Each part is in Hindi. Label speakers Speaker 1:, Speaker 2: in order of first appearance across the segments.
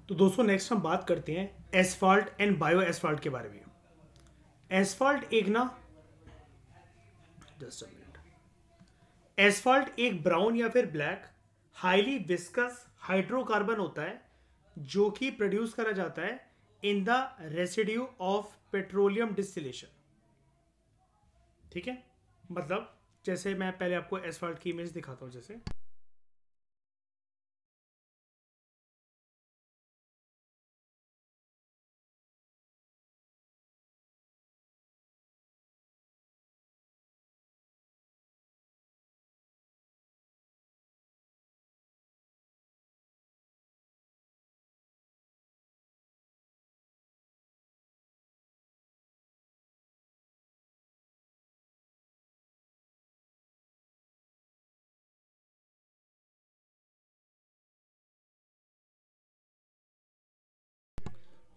Speaker 1: तो दोस्तों नेक्स्ट हम बात करते हैं एसफाल्ट एंड बायो एसफाल्ट के बारे में। एसफाल्ट एक ना जस्ट अ मिनट एसफाल्ट एक ब्राउन या फिर ब्लैक हाईली विस्कस हाइड्रोकार्बन होता है जो कि प्रोड्यूस करा जाता है in the residue of petroleum distillation. ठीक है, मतलब जैसे मैं पहले आपको एसफाल्ट की इमेज दिखाता हूं। जैसे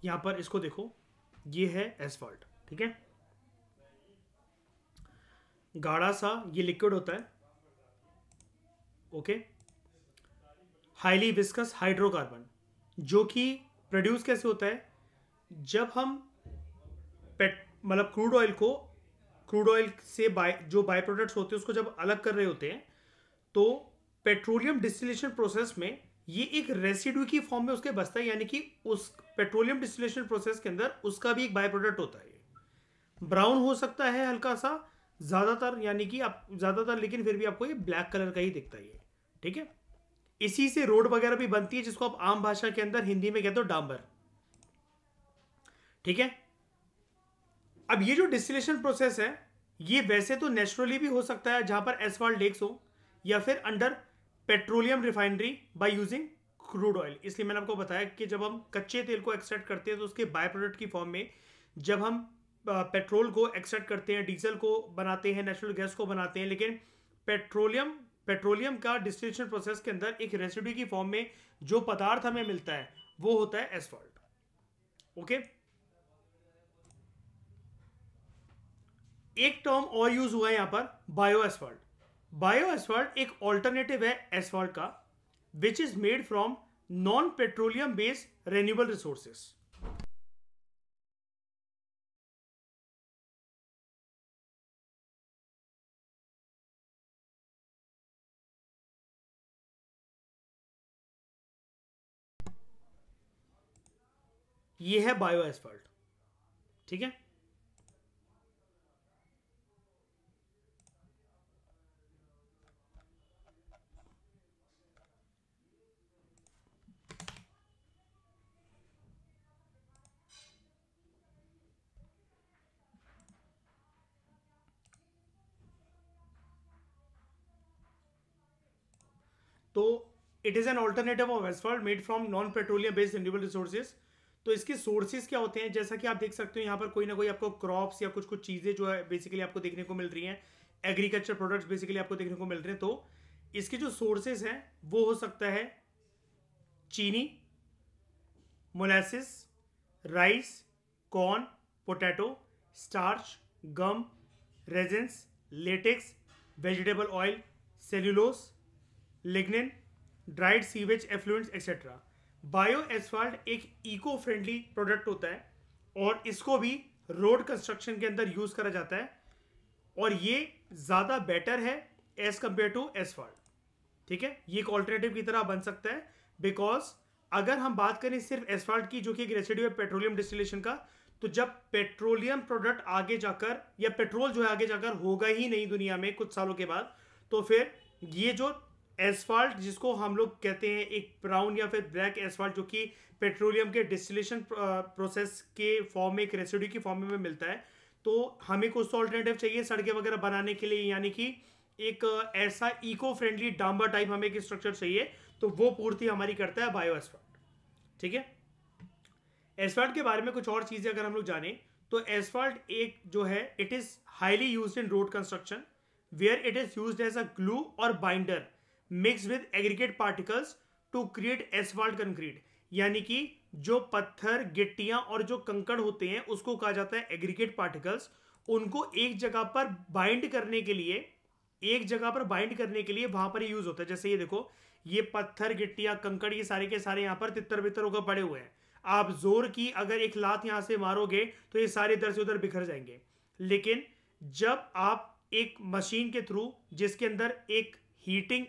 Speaker 1: यहां पर इसको देखो, ये है एसफाल्ट। ठीक है, गाढ़ा सा ये लिक्विड होता है। ओके, हाईली विस्कस हाइड्रोकार्बन जो कि प्रोड्यूस कैसे होता है जब हम पेट मतलब क्रूड ऑयल से जो बाय प्रोडक्ट्स होते हैं उसको जब अलग कर रहे होते हैं तो पेट्रोलियम डिस्टिलेशन प्रोसेस में ये एक रेसिड्यू की फॉर्म में उसके बचता है, यानी कि उस पेट्रोलियम डिस्टिलेशन प्रोसेस के अंदर उसका भी एक बाय प्रोडक्ट होता है। ब्राउन हो सकता है हल्का सा, ज्यादातर यानी कि आप ज्यादातर, लेकिन फिर भी आपको ये ब्लैक कलर का ही दिखता है ये। ठीक है, इसी से रोड वगैरह भी बनती है जिसको आप आम भाषा के अंदर हिंदी में कहते हो डांबर। ठीक है, अब ये जो डिस्टिलेशन प्रोसेस है ये वैसे तो नेचुरली भी हो सकता है जहां पर एसफाल्ट लेक्स हो, या फिर under petroleum refinery by using crude oil. इसलिए मैंने आपको बताया कि जब हम कच्चे तेल को एक्सट्रैक्ट करते हैं तो उसके बाय प्रोडक्ट की फॉर्म में जब हम पेट्रोल को एक्सट्रैक्ट करते हैं, डीजल को बनाते हैं, नेचुरल गैस को बनाते हैं, लेकिन पेट्रोलियम का डिस्टिलेशन प्रोसेस के अंदर एक रेसिड्यू की फॉर्म में जो पदार्थ हमें मिलता है वो होता है एसफाल्ट। ओके, एक टर्म और यूज हुआ है यहां पर, बायो एसफाल्ट। बायो एसफाल्ट एक ऑल्टरनेटिव है एसफाल्ट का which is made from non petroleum based renewable resources. ये है बायो एसफाल्ट। ठीक है, तो it is an alternative of asphalt made from non petroleum based renewable resources. तो इसके सोर्सेज क्या होते हैं, जैसा कि आप देख सकते हो यहाँ पर कोई ना कोई आपको क्रॉप्स या कुछ कुछ चीजें जो है बेसिकली आपको देखने को मिल रही हैं, एग्रीकल्चर प्रोडक्ट्स बेसिकली आपको देखने को मिल रहे हैं। तो इसके जो सोर्सेज हैं वो हो सकता है चीनी, molasses, rice, corn, potato, starch, gum, resins, latex, vegetable oil, cellulose, lignin, dried sewage effluents etcetera. Bio asphalt एक इको फ्रेंडली प्रोडक्ट होता है और इसको भी रोड कंस्ट्रक्शन के अंदर यूज करा जाता है और ये ज्यादा बेटर है एज कंपेयर टू एसफाल्ट। ठीक है, ये एक ऑल्टरनेटिव की तरह बन सकता है बिकॉज अगर हम बात करें सिर्फ एसफाल्ट की जो कि एक रेसिड्यू है पेट्रोलियम डिस्टिलेशन का, तो जब पेट्रोलियम प्रोडक्ट आगे जाकर या पेट्रोल जो है आगे जाकर होगा ही नहीं दुनिया में कुछ सालों के बाद, तो फिर ये जो एसफाल्ट जिसको हम लोग कहते हैं एक ब्राउन या फिर ब्लैक एसफाल्ट जो कि पेट्रोलियम के डिस्टिलेशन प्रोसेस के फॉर्म में एक रेसिड्यू की फॉर्म में मिलता है, तो हमें कुछ तो ऑल्टरनेटिव चाहिए सड़कें वगैरह बनाने के लिए, यानी कि एक ऐसा इको फ्रेंडली डांबर टाइप हमें एक स्ट्रक्चर चाहिए, तो वो पूर्ति हमारी करता है बायो एसफाल्ट। ठीक है, एसफाल्ट के बारे में कुछ और चीजें अगर हम लोग जाने तो एसफाल्ट एक जो है it is highly used in road construction where it is used as a glue और binder mix with aggregate particles to create asphalt concrete. यानी कि जो पत्थर, गिट्टियां और जो कंकड़ होते हैं उसको कहा जाता है एग्रीगेट पार्टिकल्स। उनको एक जगह पर बाइंड करने के लिए वहां पर यूज होता है। जैसे ये देखो, ये पत्थर गिट्टियां कंकड़ ये सारे के सारे यहाँ पर तितर बितर होकर पड़े हुए हैं। आप जोर की अगर एक लात यहाँ से मारोगे तो ये सारे इधर से उधर बिखर जाएंगे। लेकिन जब आप एक मशीन के थ्रू जिसके अंदर एक हीटिंग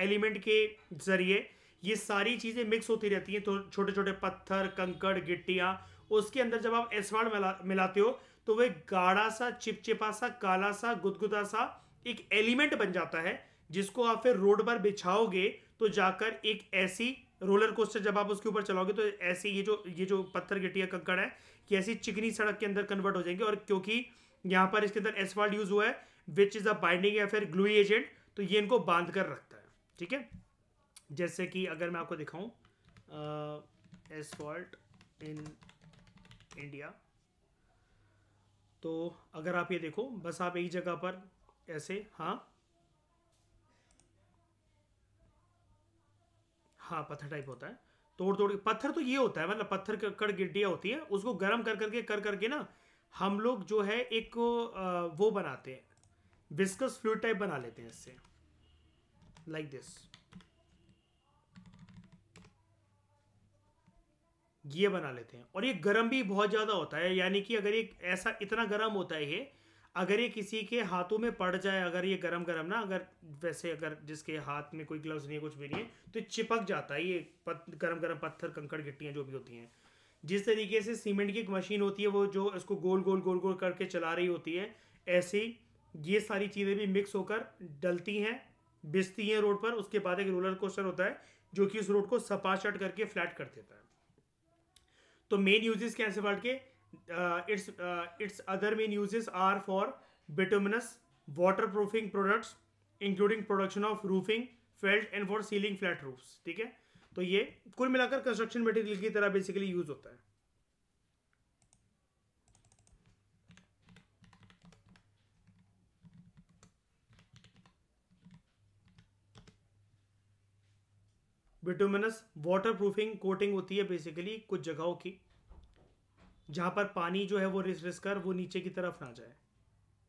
Speaker 1: एलिमेंट के जरिए ये सारी चीजें मिक्स होती रहती हैं, तो छोटे छोटे पत्थर कंकड़ गिट्टियां, उसके अंदर जब आप एसफाल्ट मिलाते हो तो वह गाढ़ा सा चिपचिपा सा काला सा गुदगुदा सा एक एलिमेंट बन जाता है, जिसको आप फिर रोड पर बिछाओगे तो जाकर एक ऐसी रोलर कोस्टर जब आप उसके ऊपर चलाओगे तो ऐसे ये जो पत्थर गिट्टियां कंकड़ है कि ऐसी चिकनी सड़क के अंदर कन्वर्ट हो जाएंगे। और क्योंकि यहाँ पर इसके अंदर एसफाल्ट यूज हुआ है विच इज अ बाइंडिंग या फिर ग्लूई एजेंट, तो ये इनको बांध कर रखता है। ठीक है, जैसे कि अगर मैं आपको दिखाऊं एसफाल्ट इन इंडिया, तो अगर आप ये देखो बस आप एक जगह पर ऐसे हाँ पत्थर टाइप होता है, तोड़ तोड़ पत्थर तो ये होता है, मतलब पत्थर कड़ गिट्टियाँ होती है, उसको गर्म कर करके ना हम लोग जो है एक वो बनाते हैं, विस्कस फ्लूइड टाइप बना लेते हैं इससे, लाइक दिस। ये बना लेते हैं और ये गर्म भी बहुत ज़्यादा होता है, यानी कि अगर ये ऐसा इतना गर्म होता है ये, अगर ये किसी के हाथों में पड़ जाए, अगर ये गरम गरम ना, अगर वैसे अगर जिसके हाथ में कोई ग्लव्स नहीं है कुछ भी नहीं है तो चिपक जाता है ये गरम गरम पत्थर कंकड़ गिट्टियाँ जो भी होती हैं। जिस तरीके से सीमेंट की एक मशीन होती है वो जो इसको गोल गोल गोल गोल करके चला रही होती है, ऐसे ही ये सारी चीज़ें भी मिक्स होकर डलती हैं, बिछती हैं रोड पर। उसके बाद एक रोलर कोस्टर होता है जो कि उस रोड को सपाट करके फ्लैट कर देता है। तो मेन यूजेस क्या है एसफाल्ट के, its other main uses are for bituminous waterproofing products including production of roofing felt and for sealing flat roofs। ठीक है, तो ये कुल मिलाकर कंस्ट्रक्शन मटेरियल की तरह बेसिकली यूज होता है। बिटुमिनस वाटरप्रूफिंग कोटिंग होती है बेसिकली कुछ जगहों की जहां पर पानी जो है वो रिस कर वो नीचे की तरफ ना जाए,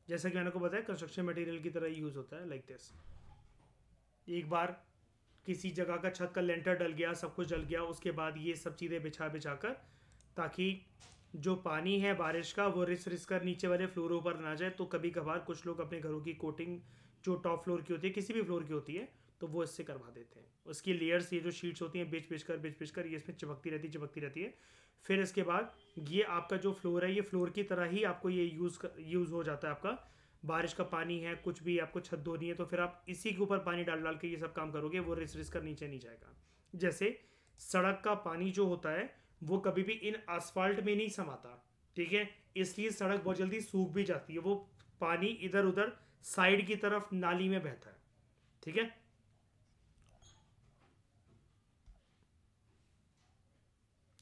Speaker 1: जैसा कि मैंने को बताया कंस्ट्रक्शन मटेरियल की तरह यूज होता है, लाइक दिस। एक बार किसी जगह का छत का लेंटर डल गया, सब कुछ डल गया, उसके बाद ये सब चीज़ें बिछा बिछा कर ताकि जो पानी है बारिश का वो रिस कर नीचे वाले फ्लोरों पर ना जाए। तो कभी कभार कुछ लोग अपने घरों की कोटिंग जो टॉप फ्लोर की होती है, किसी भी फ्लोर की होती है, तो वो इससे करवा देते हैं। उसकी लेयर्स, ये जो शीट्स होती हैं बिछ कर ये इसमें चिपकती रहती है। फिर इसके बाद ये आपका जो फ्लोर है ये फ्लोर की तरह ही आपको ये यूज़ हो जाता है। आपका बारिश का पानी है, कुछ भी आपको छत धोनी है, तो फिर आप इसी के ऊपर पानी डाल डाल के ये सब काम करोगे, वो रिस कर नीचे नहीं जाएगा। जैसे सड़क का पानी जो होता है वो कभी भी इन आसफाल्ट में नहीं समाता, ठीक है, इसलिए सड़क बहुत जल्दी सूख भी जाती है, वो पानी इधर उधर साइड की तरफ नाली में बहता है। ठीक है,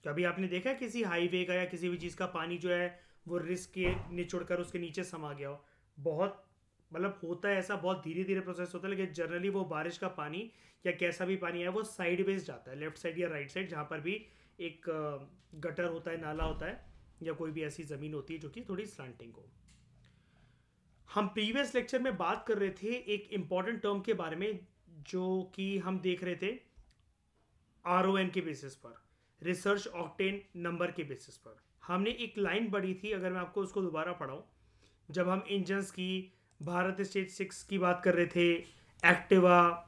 Speaker 1: कभी आपने देखा किसी हाईवे का या किसी भी चीज़ का पानी जो है वो रिस्क के निचोड़ कर उसके नीचे समा गया हो? बहुत मतलब होता है ऐसा, बहुत धीरे धीरे प्रोसेस होता है, लेकिन जनरली वो बारिश का पानी या कैसा भी पानी है वो साइड बेस जाता है, लेफ्ट साइड या राइट साइड, जहाँ पर भी एक गटर होता है, नाला होता है, या कोई भी ऐसी ज़मीन होती है जो कि थोड़ी स्लांटिंग हो। हम प्रीवियस लेक्चर में बात कर रहे थे एक इम्पॉर्टेंट टर्म के बारे में जो कि हम देख रहे थे RON के बेसिस पर, रिसर्च ऑक्टेन नंबर के बेसिस पर। हमने एक लाइन पढ़ी थी, अगर मैं आपको उसको दोबारा पढ़ाऊँ, जब हम इंजन्स की भारत स्टेज 6 की बात कर रहे थे, Activa,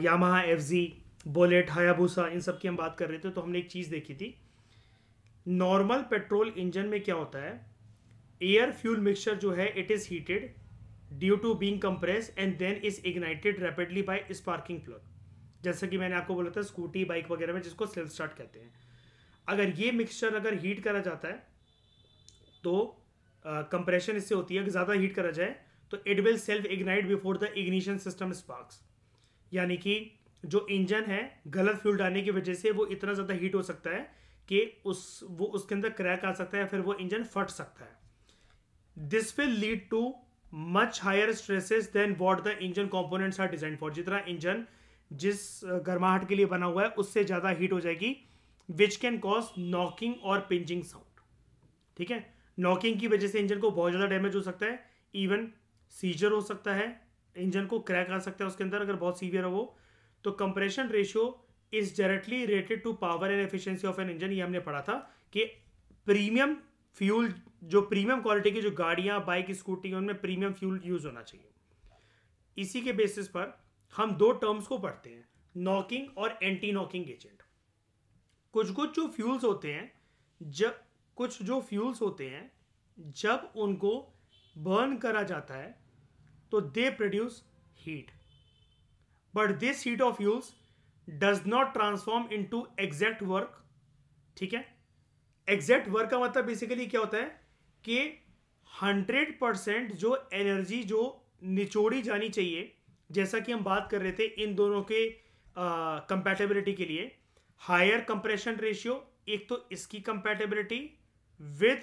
Speaker 1: Yamaha FZ, Bullet, Hayabusa, इन सब की हम बात कर रहे थे, तो हमने एक चीज़ देखी थी। नॉर्मल पेट्रोल इंजन में क्या होता है, एयर फ्यूल मिक्सचर जो है it is heated due to being compress and then is ignited rapidly by sparking plug, जैसा कि मैंने आपको बोला था स्कूटी बाइक वगैरह में जिसको सेल्फ स्टार्ट कहते हैं। अगर ये मिक्सचर अगर हीट करा जाता है तो कंप्रेशन इससे होती है, ज़्यादा हीट करा जाए तो it will self ignite before the ignition system sparks, यानी कि जो इंजन है गलत फ्यूल डालने की वजह से वो इतना ज़्यादा हीट हो सकता है कि उसके अंदर क्रैक आ सकता है, फिर वो इंजन फट सकता है। This will lead to much higher stresses than what the engine components are design for. जितना इंजन जिस गर्माहट के लिए बना हुआ है उससे ज़्यादा हीट हो जाएगी, विच कैन कॉज नॉकिंग और पिंचिंग साउंड। ठीक है, नॉकिंग की वजह से इंजन को बहुत ज़्यादा डैमेज हो सकता है, इवन सीजर हो सकता है, इंजन को क्रैक आ सकता है उसके अंदर अगर बहुत सीवियर हो वो। तो compression ratio is directly related to power and efficiency of an engine. ये हमने पढ़ा था कि प्रीमियम फ्यूल, जो प्रीमियम क्वालिटी की जो गाड़ियां बाइक स्कूटी उनमें प्रीमियम फ्यूल यूज होना चाहिए। इसी के बेसिस पर हम दो टर्म्स को पढ़ते हैं, नॉकिंग और एंटी नॉकिंग एजेंट। कुछ कुछ जो फ्यूल्स होते हैं, जब उनको बर्न करा जाता है तो they produce heat, but this heat of fuels does not transform into exact work. ठीक है, एग्जैक्ट वर्क का मतलब बेसिकली क्या होता है कि 100% जो एनर्जी जो निचोड़ी जानी चाहिए, जैसा कि हम बात कर रहे थे इन दोनों के कंपैटिबिलिटी के लिए, हायर कंप्रेशन रेशियो, एक तो इसकी compatibility with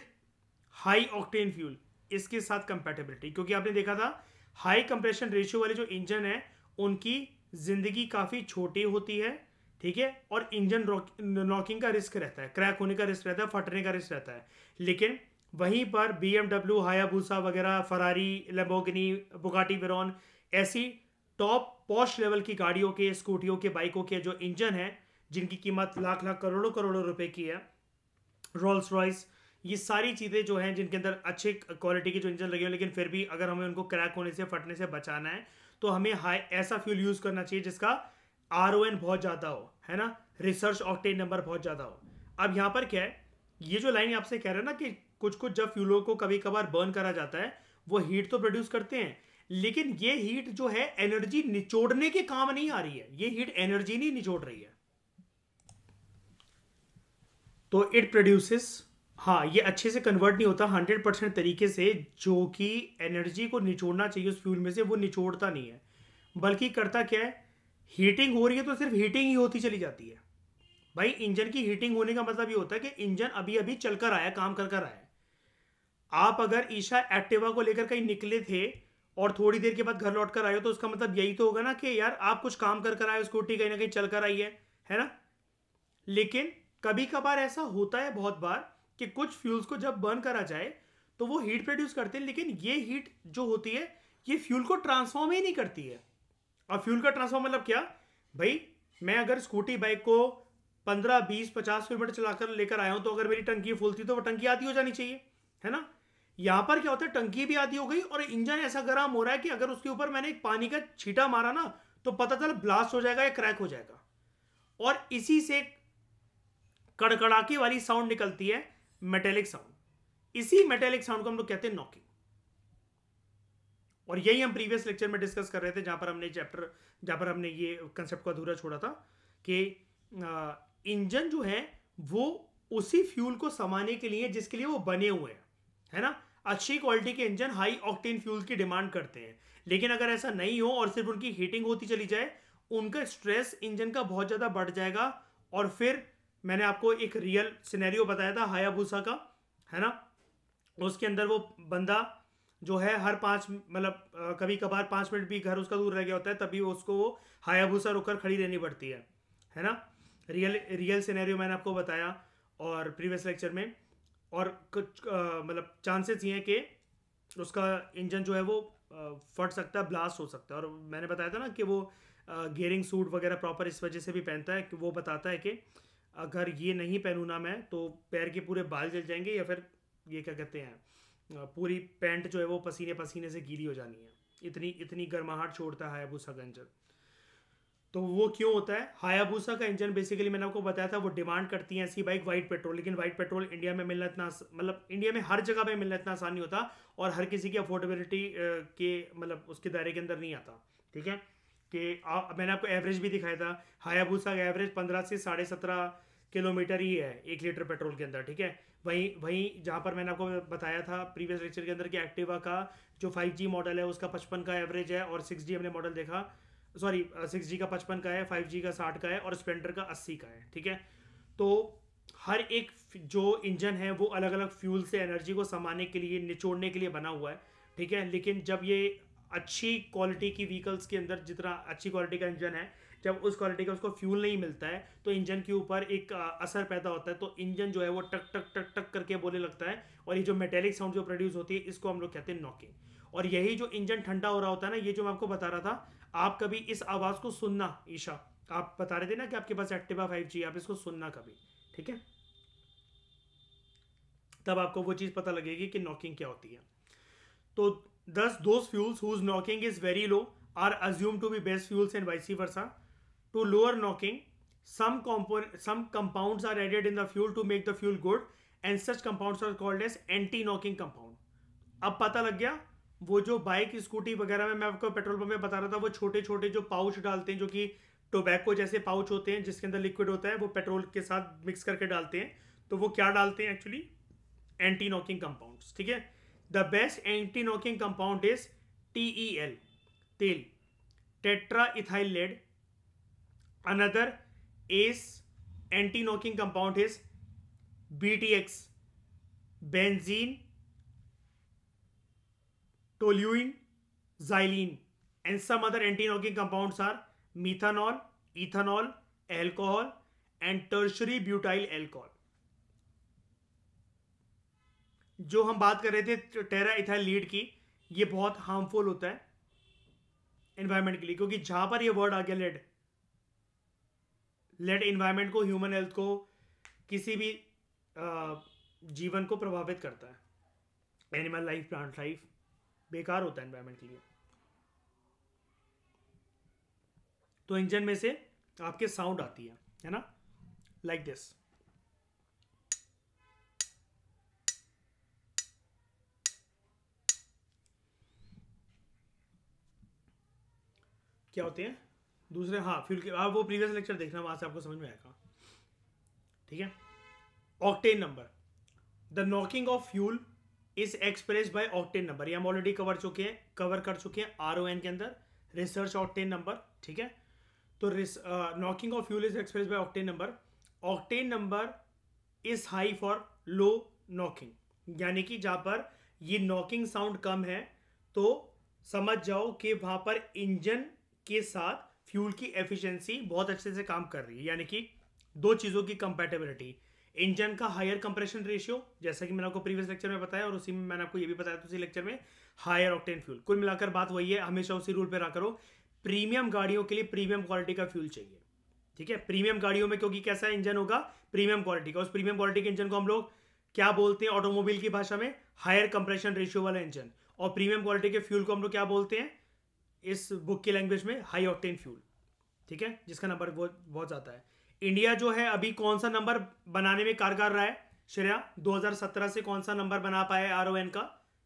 Speaker 1: high octane fuel, इसके साथ कंपैटिबिलिटी। क्योंकि आपने देखा था हाई कंप्रेशन रेशियो वाले जो इंजन है उनकी जिंदगी काफी छोटी होती है, ठीक है, और इंजन नॉकिंग का रिस्क रहता है, क्रैक होने का रिस्क रहता है, फटने का रिस्क रहता है। लेकिन वहीं पर BMW, हायाबुसा वगैरह, फरारी, लैम्बोर्गिनी, बुगाटी वेरॉन, ऐसी टॉप पॉश लेवल की गाड़ियों के, स्कूटियों के, बाइकों के जो इंजन है जिनकी कीमत लाख लाख करोड़ों करोड़ों रुपए की है, रोल्स रॉयस, ये सारी चीज़ें जो हैं जिनके अंदर अच्छे क्वालिटी के जो इंजन लगे हैं, लेकिन फिर भी अगर हमें उनको क्रैक होने से, फटने से बचाना है तो हमें हाई ऐसा फ्यूल यूज़ करना चाहिए जिसका RON बहुत ज़्यादा हो, है ना, रिसर्च ऑक्टेन नंबर बहुत ज़्यादा हो। अब यहाँ पर क्या है, ये जो लाइन आपसे कह रहे हैं ना कि कुछ कुछ जब फ्यूलों को कभी कभार बर्न करा जाता है वो हीट तो प्रोड्यूस करते हैं, लेकिन ये हीट जो है एनर्जी निचोड़ने के काम नहीं आ रही है, ये हीट एनर्जी नहीं निचोड़ रही है, तो इट प्रोड्यूसेस, हाँ, ये अच्छे से कन्वर्ट नहीं होता 100% तरीके से, जो कि एनर्जी को निचोड़ना चाहिए उस फ्यूल में से वो निचोड़ता नहीं है, बल्कि करता क्या है, हीटिंग हो रही है तो सिर्फ हीटिंग ही होती चली जाती है। भाई इंजन की हीटिंग होने का मतलब ये होता है कि इंजन अभी अभी चलकर आया, काम कर कर आया। आप अगर ईशा एक्टिवा को लेकर कहीं निकले थे और थोड़ी देर के बाद घर लौट कर आए हो तो उसका मतलब यही तो होगा ना कि यार आप कुछ काम कर कर आए, स्कूटी कहीं ना कहीं चल कर आई है ना। लेकिन कभी कभार ऐसा होता है बहुत बार कि कुछ फ्यूल्स को जब बर्न करा जाए तो वो हीट प्रोड्यूस करते हैं, लेकिन ये हीट जो होती है ये फ्यूल को ट्रांसफॉर्म ही नहीं करती है। और फ्यूल का ट्रांसफॉर्म मतलब क्या, भाई मैं अगर स्कूटी बाइक को 15, 20, 50 किलोमीटर चलाकर लेकर आया हूं तो अगर मेरी टंकी फुल थी तो वो टंकी आधी हो जानी चाहिए, है ना। यहां पर क्या होता है, टंकी भी आधी हो गई और इंजन ऐसा गर्म हो रहा है कि अगर उसके ऊपर मैंने एक पानी का छींटा मारा ना तो पता चला ब्लास्ट हो जाएगा या क्रैक हो जाएगा, और इसी से कड़कड़ाके वाली साउंड निकलती है, मेटेलिक साउंड। इसी मेटेलिक साउंड को हम लोग कहते हैं नॉकिंग। और यही हम प्रीवियस लेक्चर में डिस्कस कर रहे थे जहां पर हमने ये कंसेप्ट को अधूरा छोड़ा था कि इंजन जो है वो उसी फ्यूल को समाने के लिए जिसके लिए वो बने हुए हैं, है ना। अच्छी क्वालिटी के इंजन हाई ऑक्टेन फ्यूल की डिमांड करते हैं, लेकिन अगर ऐसा नहीं हो और सिर्फ उनकी हीटिंग होती चली जाए, उनका स्ट्रेस इंजन का बहुत ज़्यादा बढ़ जाएगा। और फिर मैंने आपको एक रियल सिनेरियो बताया था हायाबुसा का, है ना, उसके अंदर वो बंदा जो है हर 5 मतलब कभी कभार 5 मिनट भी घर उसका दूर रह गया होता है तभी उसको वो हायाबुसा रुककर खड़ी रहनी पड़ती है ना। रियल सिनेरियो मैंने आपको बताया और प्रीवियस लेक्चर में, और कुछ मतलब चांसेस ये हैं कि उसका इंजन जो है वो फट सकता है, ब्लास्ट हो सकता है। और मैंने बताया था ना कि वो गियरिंग सूट वगैरह प्रॉपर इस वजह से भी पहनता है कि वो बताता है कि अगर ये नहीं पहनूँ ना मैं तो पैर के पूरे बाल जल जाएंगे, या फिर ये क्या कहते हैं पूरी पैंट जो है वो पसीने पसीने से गीली हो जानी है, इतनी गर्माहट छोड़ता है हायाबुसा का इंजन। तो वो क्यों होता है, हायाबुसा का इंजन बेसिकली मैंने आपको बताया था वो डिमांड करती है ऐसी बाइक वाइट पेट्रोल, लेकिन वाइट पेट्रोल इंडिया में मिलना इतना, मतलब इंडिया में हर जगह पे मिलना इतना आसान नहीं होता और हर किसी की अफोर्डेबिलिटी के मतलब उसके दायरे के अंदर नहीं आता, ठीक है। कि मैंने आपको एवरेज भी दिखाया था, हायाबुसा का एवरेज 15 से 17.5 किलोमीटर ही है 1 लीटर पेट्रोल के अंदर, ठीक है। वहीं जहाँ पर मैंने आपको बताया था प्रीवियस लेक्चर के अंदर कि एक्टिवा का जो 5G मॉडल है उसका 55 का एवरेज है, और 6G हमने मॉडल देखा, सॉरी 6G का 55 का है, 5G का 60 का है और स्प्लेंडर का 80 का है, ठीक है। तो हर एक जो इंजन है वो अलग अलग फ्यूल से एनर्जी को समाने के लिए, निचोड़ने के लिए बना हुआ है, ठीक है। लेकिन जब ये अच्छी क्वालिटी की व्हीकल्स के अंदर, जितना अच्छी क्वालिटी का इंजन है, जब उस क्वालिटी का उसको फ्यूल नहीं मिलता है तो इंजन के ऊपर एक असर पैदा होता है, तो इंजन जो है वो टक टक टक टक करके बोलने लगता है, और ये जो मेटेलिक साउंड जो प्रोड्यूस होती है इसको हम लोग कहते हैं नॉकिंग। और यही जो इंजन ठंडा हो रहा होता है ना, ये जो मैं आपको बता रहा था, आप कभी इस आवाज़ को सुनना। ईशा, आप बता रहे थे ना कि आपके पास एक्टिवा 5G, आप इसको सुनना कभी, ठीक है? तब आपको वो चीज़ पता लगेगी कि नॉकिंग क्या होती है। तो thus those fuels whose knocking is very low are assumed to be best fuels and vice versa. To lower knocking, some compounds are added in the fuel to make the fuel good, and such compounds are called as anti-knocking compound. अब पता लग गया, वो जो बाइक स्कूटी वगैरह में मैं आपको पेट्रोल पंप में बता रहा था, वो छोटे छोटे जो पाउच डालते हैं, जो कि टोबैको जैसे पाउच होते हैं जिसके अंदर लिक्विड होता है, वो पेट्रोल के साथ मिक्स करके डालते हैं। तो वो क्या डालते हैं एक्चुअली? एंटी नॉकिंग कंपाउंड्स, ठीक है? The best anti knocking compound is TEL, तेल, tetra ethyl lead. Another as anti knocking compound is BTX, benzene toluene, xylene, and some other anti-knocking compounds are methanol, ethanol, alcohol, and tertiary butyl alcohol. जो हम बात कर रहे थे टेरा इथाइल लीड की, ये बहुत हार्मफुल होता है एनवायरनमेंट के लिए, क्योंकि जहां पर ये वर्ड आ गया लेड, लेड एनवायरनमेंट को, ह्यूमन हेल्थ को, किसी भी जीवन को प्रभावित करता है। एनिमल लाइफ, प्लांट लाइफ, बेकार होता है एनवायरनमेंट के लिए। तो इंजन में से आपके साउंड आती है ना, लाइक दिस। क्या होते हैं दूसरे? हाँ, फ्यूल के, आप वो प्रीवियस लेक्चर देखना, वहां से आपको समझ में आएगा, ठीक है? Octane number, the knocking of fuel is express bye octane number. ये हम ऑलरेडी कवर कर चुके हैं RON के अंदर, रिसर्च ऑक्टेन नंबर, ठीक है? तो knocking of fuel is express bye octane number. Octane number is high for low knocking, यानी कि जहां पर ये नॉकिंग साउंड कम है, तो समझ जाओ कि वहां पर इंजन के साथ फ्यूल की एफिशिएंसी बहुत अच्छे से काम कर रही है। यानी कि दो चीज़ों की कंपैटिबिलिटी, इंजन का हायर कंप्रेशन रेशियो, जैसा कि मैंने आपको प्रीवियस लेक्चर में बताया, और उसी में मैंने आपको ये भी बताया उसी लेक्चर में, हायर ऑक्टेन फ्यूल। कुल मिलाकर बात वही है, हमेशा उसी रूल पे रहा करो। प्रीमियम गाड़ियों के लिए प्रीमियम क्वालिटी का फ्यूल चाहिए, ठीक है? प्रीमियम गाड़ियों में, क्योंकि कैसा इंजन होगा? प्रीमियम क्वालिटी का। उस प्रीमियम क्वालिटी के इंजन को हम लोग क्या बोलते हैं ऑटोमोबाइल की भाषा में? हायर कंप्रेशन रेशियो वाला इंजन। और प्रीमियम क्वालिटी के फ्यूल को हम लोग क्या बोलते हैं इस बुक की लैंग्वेज में? हाई ऑक्टेन फ्यूल, ठीक है? जिसका नंबर बहुत ज़्यादा है। इंडिया जो है अभी कौन सा नंबर बनाने में कारगर रहा है श्रेया? 2017 से कौन सा नंबर बना पाया है RON का?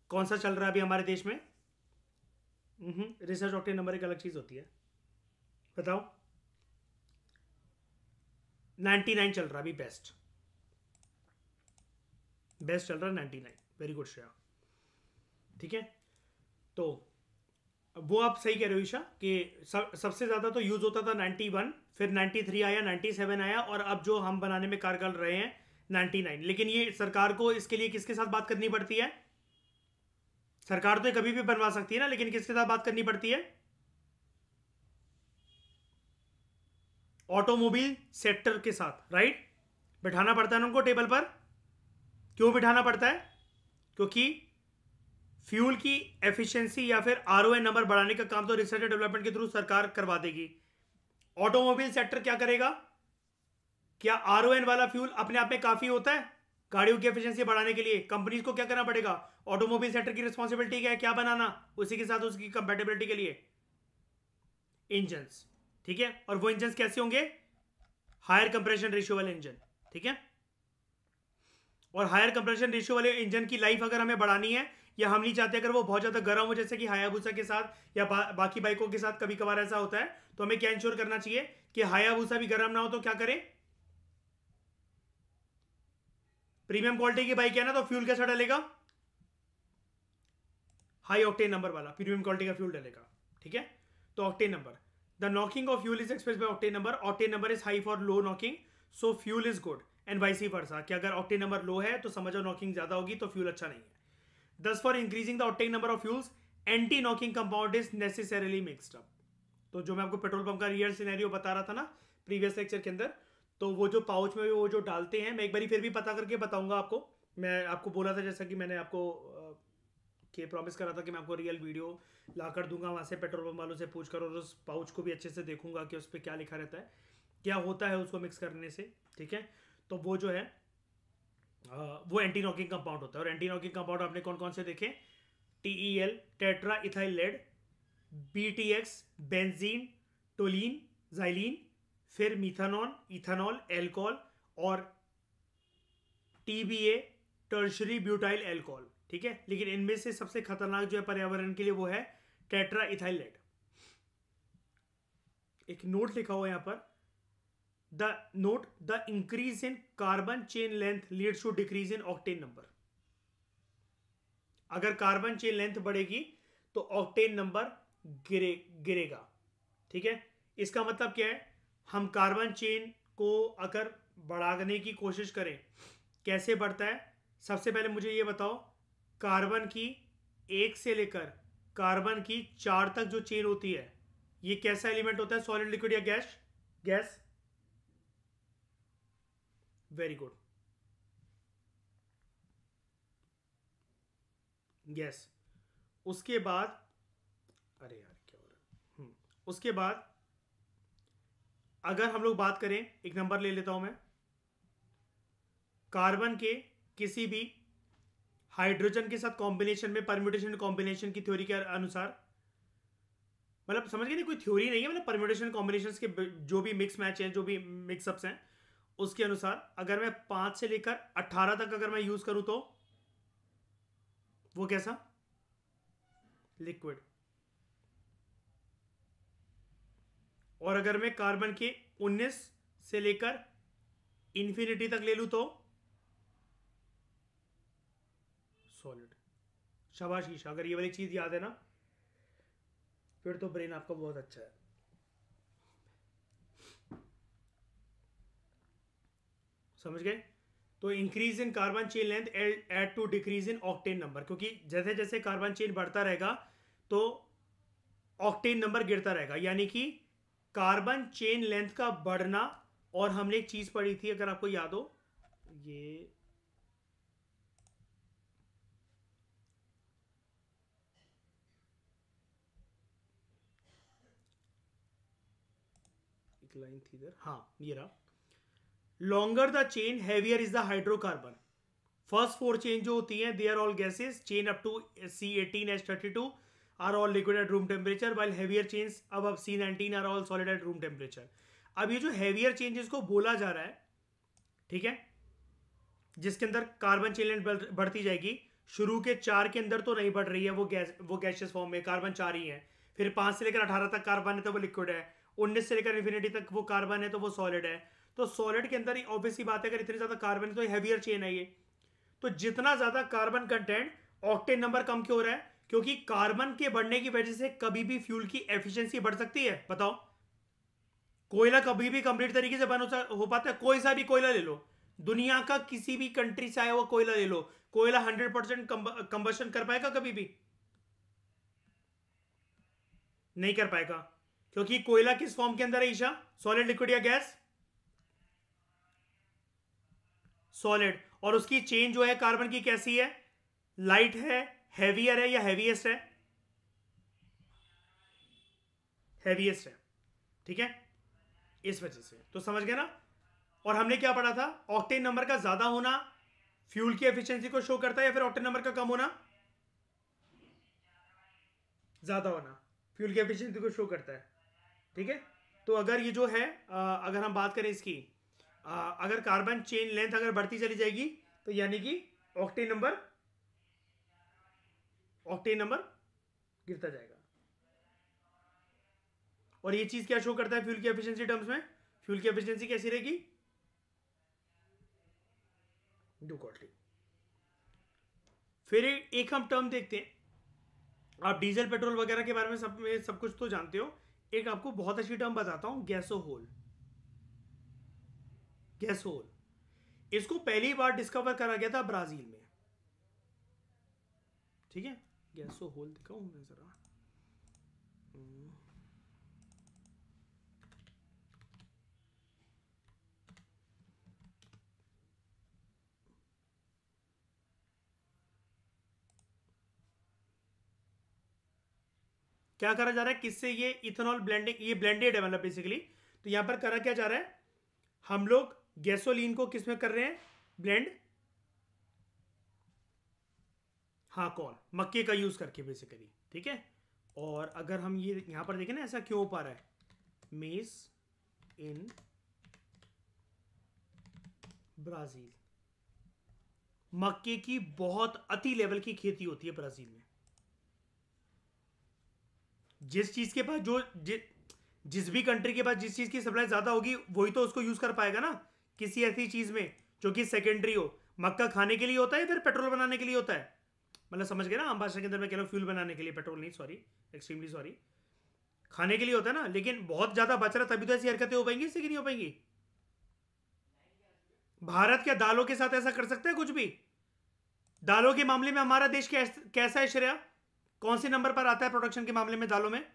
Speaker 1: कौन सा चल रहा है अभी हमारे देश में? रिसर्च ऑक्टेन नंबर एक अलग चीज होती है, बताओ। 99 चल रहा है अभी, बेस्ट चल रहा है 99। वेरी गुड श्रेया, ठीक है? तो वो आप सही कह रहे हो ईशा कि सबसे ज़्यादा तो यूज़ होता था 91, फिर 93 आया, 97 आया, और अब जो हम बनाने में कारगर रहे हैं 99। लेकिन ये सरकार को इसके लिए किसके साथ बात करनी पड़ती है? सरकार तो कभी भी बनवा सकती है ना, लेकिन किसके साथ बात करनी पड़ती है? ऑटोमोबाइल सेक्टर के साथ, राइट? बिठाना पड़ता है उनको टेबल पर। क्यों बिठाना पड़ता है? क्योंकि फ्यूल की एफिशिएंसी या फिर RON नंबर बढ़ाने का काम तो रिसर्च एंड डेवलपमेंट के थ्रू सरकार करवा देगी। ऑटोमोबाइल सेक्टर क्या करेगा? क्या RON वाला फ्यूल अपने आप में काफी होता है गाड़ियों की एफिशिएंसी बढ़ाने के लिए? कंपनीज को क्या करना पड़ेगा? ऑटोमोबाइल सेक्टर की रिस्पॉन्सिबिलिटी क्या है? क्या बनाना? उसी के साथ उसकी कंपैटिबिलिटी के लिए इंजन्स, ठीक है? और वो इंजन्स कैसे होंगे? हायर कंप्रेशन रेशियो वाले इंजन, ठीक है? और हायर कंप्रेशन रेशियो वाले इंजन की लाइफ अगर हमें बढ़ानी है, या हम नहीं चाहते अगर वो बहुत ज़्यादा गर्म हो, जैसे कि हायाबुसा के साथ या बाकी बाइकों के साथ कभी कभार ऐसा होता है, तो हमें क्या इंश्योर करना चाहिए कि हायाबुसा भी गर्म ना हो। तो क्या करें? प्रीमियम क्वालिटी की बाइक है ना, तो फ्यूल कैसा डलेगा? हाई ऑक्टेन नंबर वाला प्रीमियम क्वालिटी का फ्यूल डलेगा, ठीक है? तो octane number, the knocking of fuel is expressed by octane number. Octane number is high for low knocking, so fuel is good, and vice versa, कि अगर ऑक्टेन नंबर लो है तो समझो नॉकिंग ज्यादा होगी, तो फ्यूल अच्छा नहीं है। Thus, for increasing the octane number of fuels, anti-knocking compound is necessarily mixed up. तो जो मैं आपको पेट्रोल पंप का रियल सिनेरियो बता रहा था ना प्रीवियस लेक्चर के अंदर, तो वो जो पाउच में वो जो डालते हैं, मैं एक बार फिर भी पता करके बताऊंगा आपको। मैं आपको बोला था, जैसा कि मैंने आपको कि प्रॉमिस करा था कि मैं आपको रियल वीडियो ला कर दूंगा वहाँ से पेट्रोल पंप वालों से पूछ कर, और उस पाउच को भी अच्छे से देखूंगा कि उस पर क्या लिखा रहता है, क्या होता है उसको मिक्स करने से। ठीक है, तो वो जो है वो एंटी नॉकिंग कंपाउंड होता है। और एंटी नॉकिंग कंपाउंड आपने कौन कौन से देखे? TEL tetra ethyl lead, BTX benzene, toluene, xylene, फिर मिथानॉल, इथानॉल, एल्कोहल, और TBA टर्शरी ब्यूटाइल एल्कोहल। ठीक है, लेकिन इनमें से सबसे खतरनाक जो है पर्यावरण के लिए वो है टेट्रा इथाइल लेड। एक नोट लिखा हुआ है यहां पर, the increase in carbon chain length leads to decrease in octane number. अगर कार्बन चेन लेंथ बढ़ेगी तो ऑक्टेन नंबर गिरेगा। ठीक है, इसका मतलब क्या है? हम कार्बन चेन को अगर बढ़ाने की कोशिश करें, कैसे बढ़ता है? सबसे पहले मुझे ये बताओ, कार्बन की 1 से लेकर कार्बन की 4 तक जो चेन होती है, ये कैसा एलिमेंट होता है? सॉलिड, लिक्विड या gas? Gas. Very good, gas. उसके बाद, अरे यार क्या हो रहा है, उसके बाद अगर हम लोग बात करें, एक नंबर ले लेता हूं मैं, कार्बन के किसी भी हाइड्रोजन के साथ कॉम्बिनेशन में, परम्यूटेशन कॉम्बिनेशन की थ्योरी के अनुसार, मतलब समझ गए नहीं, कोई थ्योरी नहीं है, मतलब परम्यूटेशन कॉम्बिनेशन के जो भी मिक्स मैच हैं, जो भी मिक्सअप्स हैं, उसके अनुसार अगर मैं 5 से लेकर 18 तक अगर मैं यूज करूं तो वो कैसा? लिक्विड। और अगर मैं कार्बन के 19 से लेकर इंफिनिटी तक ले लूं तो सॉलिड। शाबाश ईशा, अगर ये वाली चीज याद है ना, फिर तो ब्रेन आपका बहुत अच्छा है। समझ गए? तो increase in carbon chain length add to decrease in octane number, क्योंकि जैसे जैसे कार्बन चेन बढ़ता रहेगा तो ऑक्टेन नंबर गिरता रहेगा, यानी कि कार्बन चेन लेंथ का बढ़ना। और हमने एक चीज पढ़ी थी, अगर आपको याद हो, ये एक लाइन थी इधर, हाँ ये रहा, longer the chain heavier is the hydrocarbon. First 4 chain जो होती हैं, they are all gases, chain up to C18H32 are all liquid at room temperature, while heavier chains अब C19 are all solid at room temperature. अब ये जो हैवियर चेंजेस को बोला जा रहा है, ठीक है, जिसके अंदर कार्बन चेन लेंथ बढ़ती जाएगी, शुरू के 4 के अंदर तो नहीं बढ़ रही है, वो गैसियस फॉर्म में कार्बन 4 ही है। फिर 5 से लेकर 18 तक कार्बन है तो वो लिक्विड है, 19 से लेकर इन्फिनिटी तक वो कार्बन है तो वो सॉलिड है। तो सॉलिड के अंदर ही ऑब्वियस सी बात है, अगर इतनी ज्यादा कार्बन है तो हैवियर चेन है ये। तो जितना ज्यादा कार्बन कंटेंट, ऑक्टेन नंबर कम क्यों हो रहा है? क्योंकि कार्बन के बढ़ने की वजह से कभी भी फ्यूल की एफिशिएंसी बढ़ सकती है। बताओ, कोयला कभी भी कंप्लीट तरीके से बन हो पाता है? कोई सा भी कोयला ले लो, दुनिया का किसी भी कंट्री से आया हुआ कोयला ले लो, कोयला 100% कंबशन कर पाएगा? कभी भी नहीं कर पाएगा, क्योंकि कोयला किस फॉर्म के अंदर है ईशा? सॉलिड, लिक्विड या गैस? सॉलिड। और उसकी चेन जो है कार्बन की कैसी है? लाइट है, हैवियर है या हैवीएस्ट है? हैवीएस्ट है। ठीक है, इस वजह से तो समझ गए ना। और हमने क्या पढ़ा था? ऑक्टेन नंबर का ज्यादा होना फ्यूल की एफिशिएंसी को शो करता है, या फिर ऑक्टेन नंबर का कम होना ज्यादा होना फ्यूल की एफिशिएंसी को शो करता है। ठीक है, तो अगर ये जो है अगर हम बात करें इसकी, अगर कार्बन चेन लेंथ अगर बढ़ती चली जाएगी तो यानी कि ऑक्टेन नंबर गिरता जाएगा। और ये चीज क्या शो करता है फ्यूल की एफिशिएंसी टर्म्स में? फ्यूल की एफिशिएंसी कैसी रहेगी? डू कॉटली। फिर एक हम टर्म देखते हैं, आप डीजल पेट्रोल वगैरह के बारे में सब कुछ तो जानते हो। एक आपको बहुत अच्छी टर्म बताता हूं, गैसोहोल। गैसोहोल, इसको पहली बार डिस्कवर करा गया था ब्राजील में। ठीक है, गैसोहोल दिखाऊं मैं जरा, क्या करा जा रहा है, किससे ये इथेनॉल ब्लेंडिंग, ये ब्लेंडेड है मतलब बेसिकली। तो यहां पर करा क्या जा रहा है, हम लोग गैसोलीन को किस में कर रहे हैं ब्लेंड, हाँ कॉर्न, मक्के का यूज करके बेसिकली, ठीक है। और अगर हम ये यहां पर देखें ना, ऐसा क्यों हो पा रहा है, मेज इन ब्राजील, मक्के की बहुत अति लेवल की खेती होती है ब्राजील में। जिस चीज के पास जिस भी कंट्री के पास जिस चीज की सप्लाई ज्यादा होगी वही तो उसको यूज कर पाएगा ना, किसी ऐसी चीज में जो कि सेकेंडरी हो। मक्का खाने के लिए होता है फिर पेट्रोल बनाने के लिए होता है, मतलब समझ गए ना, आम भाषा के अंदर मैं कह रहा हूँ फ्यूल बनाने के लिए, पेट्रोल नहीं, सॉरी, एक्सट्रीमली सॉरी, खाने के लिए होता है ना। लेकिन बहुत ज्यादा बच रहा तभी तो ऐसी हरकतें हो पाएंगी, इससे कि नहीं हो पाएंगी। भारत क्या दालों के साथ ऐसा कर सकता है कुछ भी? दालों के मामले में हमारा देश कैसा है श्रेया, कौन से नंबर पर आता है प्रोडक्शन के मामले में दालों में?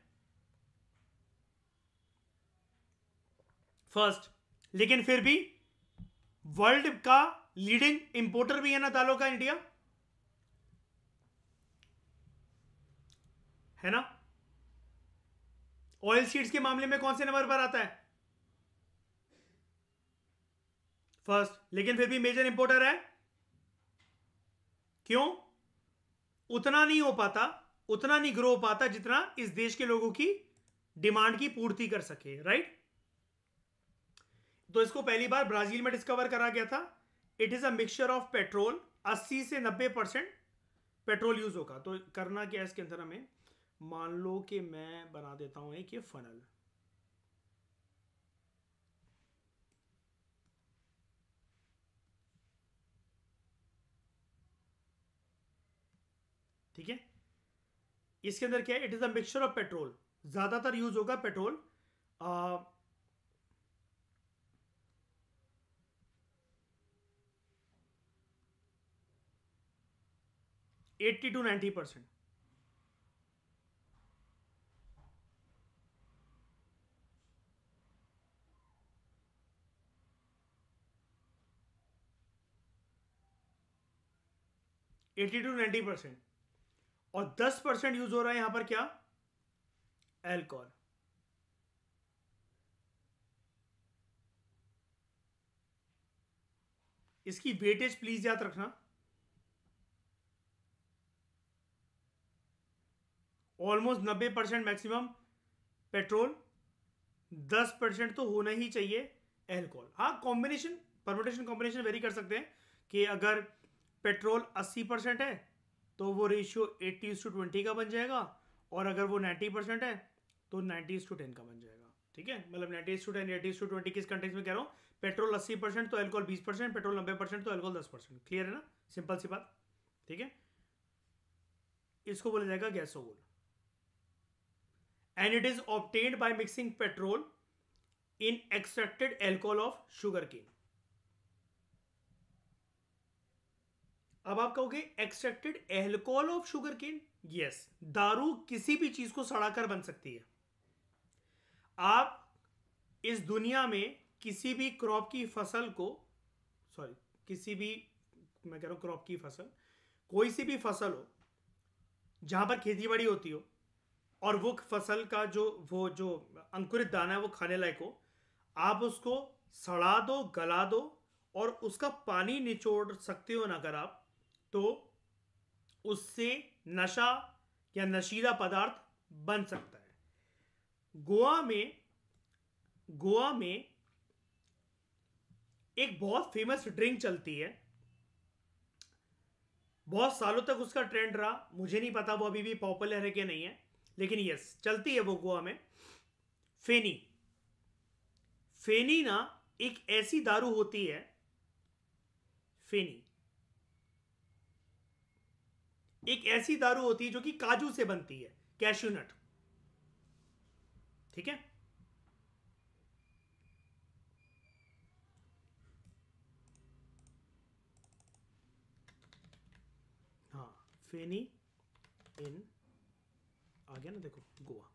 Speaker 1: फर्स्ट। लेकिन फिर भी वर्ल्ड का लीडिंग इंपोर्टर भी है ना दालों का इंडिया, है ना। ऑयल सीड्स के मामले में कौन से नंबर पर आता है? फर्स्ट। लेकिन फिर भी मेजर इंपोर्टर है, क्यों? उतना नहीं हो पाता, उतना नहीं ग्रो हो पाता जितना इस देश के लोगों की डिमांड की पूर्ति कर सके, राइट। तो इसको पहली बार ब्राजील में डिस्कवर करा गया था। It is a mixture of petrol, 80 से 90% पेट्रोल यूज होगा। तो करना क्या है इसके अंदर, हमें मान लो कि मैं बना देता हूं एक ये फनल, ठीक है। इसके अंदर क्या है, it is a mixture of petrol, ज्यादातर यूज होगा पेट्रोल, 80 to 90%। 80 to 90%। और 10% यूज हो रहा है यहां पर क्या, एल्कोहल। इसकी वेटेज प्लीज याद रखना, ऑलमोस्ट 90% मैक्सिमम पेट्रोल, 10% तो होना ही चाहिए एल्कोहल। हाँ कॉम्बिनेशन, परमुटेशन कॉम्बिनेशन वेरी कर सकते हैं कि अगर पेट्रोल 80% है तो वो रेशियो 80:20 का बन जाएगा, और अगर वो 90% है तो 90:10 का बन जाएगा, ठीक है। मतलब 90:10, 80:20 किस कंटेक्स में कह रहा हूँ, पेट्रोल 80% तो अल्कोहल 20%, पेट्रोल 90% तो अल्कोहल 10%। क्लियर है ना, सिंपल सी बात, ठीक है। इसको बोला जाएगा gasohol, and it is obtained by mixing petrol in extracted alcohol of sugar cane. अब आप कहोगे extracted alcohol of sugar cane, yes, दारू किसी भी चीज को सड़ाकर बन सकती है। आप इस दुनिया में किसी भी क्रॉप की फसल को, सॉरी, किसी भी, मैं कह रहा हूं क्रॉप की फसल, कोई सी भी फसल हो जहां पर खेती बाड़ी होती हो और वो फसल का जो अंकुरित दाना है वो खाने लायक हो, आप उसको सड़ा दो, गला दो और उसका पानी निचोड़ सकते हो ना अगर आप, तो उससे नशा या नशीला पदार्थ बन सकता है। गोवा में एक बहुत फेमस ड्रिंक चलती है, बहुत सालों तक उसका ट्रेंड रहा, मुझे नहीं पता वो अभी भी पॉपुलर है कि नहीं है, लेकिन यस चलती है वो गोवा में। फेनी। फेनी ना एक ऐसी दारू होती है, फेनी एक ऐसी दारू होती है जो कि काजू से बनती है, कैश्यू नट, ठीक है। हाँ, फेनी इन आ गया ना, देखो गोवा,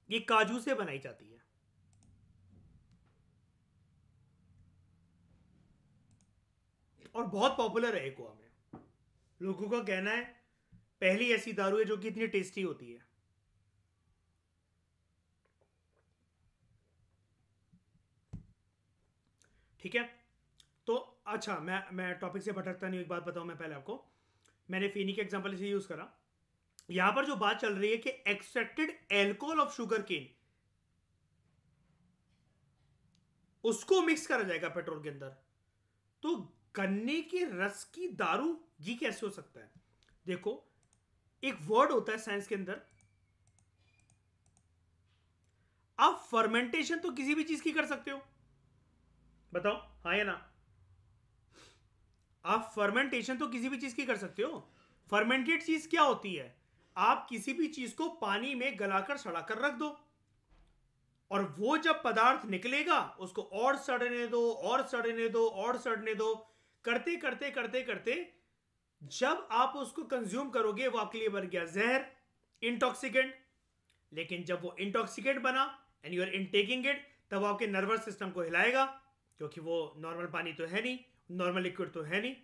Speaker 1: ये काजू से बनाई जाती है। और बहुत पॉपुलर है गोवा में। लोगों का कहना है पहली ऐसी दारू है जो कि इतनी टेस्टी होती है। ठीक है, तो अच्छा मैं टॉपिक से भटकता नहीं, एक बात बताऊं मैं पहले आपको। मैंने फेनी के एग्जांपल से यूज करा। यहां पर जो बात चल रही है कि extracted alcohol of sugar cane, उसको मिक्स करा जाएगा पेट्रोल के अंदर। तो गन्ने के रस की दारू ये कैसे हो सकता है? देखो, एक वर्ड होता है साइंस के अंदर, आप फर्मेंटेशन तो किसी भी चीज की कर सकते हो, बताओ हाँ या ना? आप फर्मेंटेशन तो किसी भी चीज की कर सकते हो। फर्मेंटेड चीज क्या होती है? आप किसी भी चीज को पानी में गलाकर सड़ाकर रख दो, और वो जब पदार्थ निकलेगा उसको और सड़ने दो और सड़ने दो और सड़ने दो, करते करते करते करते जब आप उसको कंज्यूम करोगे वो आपके लिए बन गया जहर, इंटॉक्सिकेंट। लेकिन जब वो इंटॉक्सिकेंट बना एंड यू आर इनटेकिंग इट, तब आपके नर्वस सिस्टम को हिलाएगा, क्योंकि वो नॉर्मल पानी तो है नहीं, नॉर्मल लिक्विड तो है नहीं।